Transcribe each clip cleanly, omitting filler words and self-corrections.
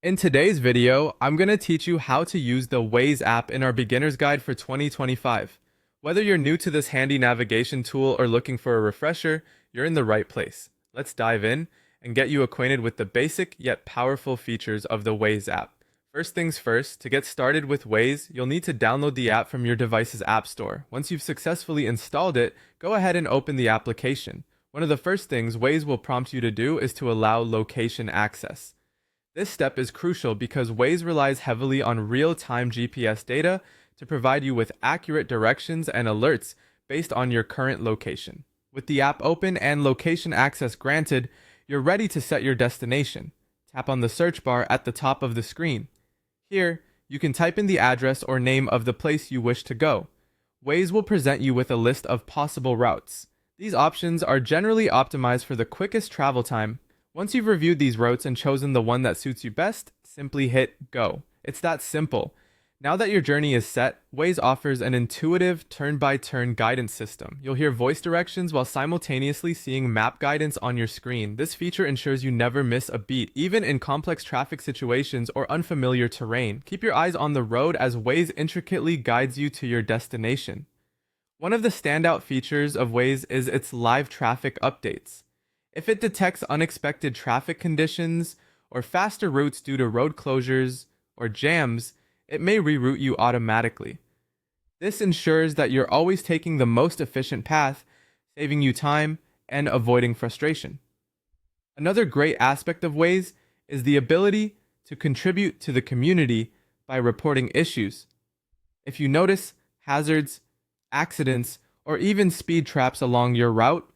In today's video, I'm going to teach you how to use the Waze app in our beginner's guide for 2025. Whether you're new to this handy navigation tool or looking for a refresher, you're in the right place. Let's dive in and get you acquainted with the basic yet powerful features of the Waze app. First things first, to get started with Waze, you'll need to download the app from your device's app store. Once you've successfully installed it, go ahead and open the application. One of the first things Waze will prompt you to do is to allow location access. This step is crucial because Waze relies heavily on real-time GPS data to provide you with accurate directions and alerts based on your current location. With the app open and location access granted, you're ready to set your destination. Tap on the search bar at the top of the screen. Here, you can type in the address or name of the place you wish to go. Waze will present you with a list of possible routes. These options are generally optimized for the quickest travel time. Once you've reviewed these routes and chosen the one that suits you best, simply hit go. It's that simple. Now that your journey is set, Waze offers an intuitive turn-by-turn guidance system. You'll hear voice directions while simultaneously seeing map guidance on your screen. This feature ensures you never miss a beat, even in complex traffic situations or unfamiliar terrain. Keep your eyes on the road as Waze intricately guides you to your destination. One of the standout features of Waze is its live traffic updates. If it detects unexpected traffic conditions or faster routes due to road closures or jams, it may reroute you automatically. This ensures that you're always taking the most efficient path, saving you time and avoiding frustration. Another great aspect of Waze is the ability to contribute to the community by reporting issues. If you notice hazards, accidents, or even speed traps along your route,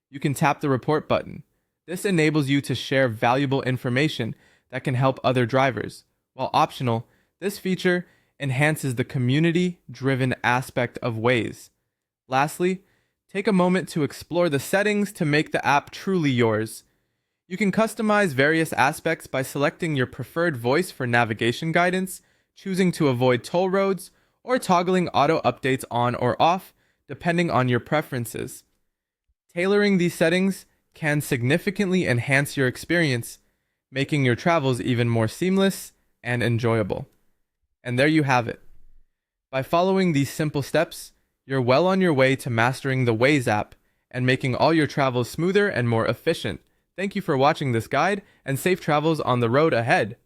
you can tap the report button. This enables you to share valuable information that can help other drivers. While optional, this feature enhances the community-driven aspect of Waze. Lastly, take a moment to explore the settings to make the app truly yours. You can customize various aspects by selecting your preferred voice for navigation guidance, choosing to avoid toll roads, or toggling auto updates on or off, depending on your preferences. Tailoring these settings can significantly enhance your experience, making your travels even more seamless and enjoyable. And there you have it. By following these simple steps, you're well on your way to mastering the Waze app and making all your travels smoother and more efficient. Thank you for watching this guide, and safe travels on the road ahead.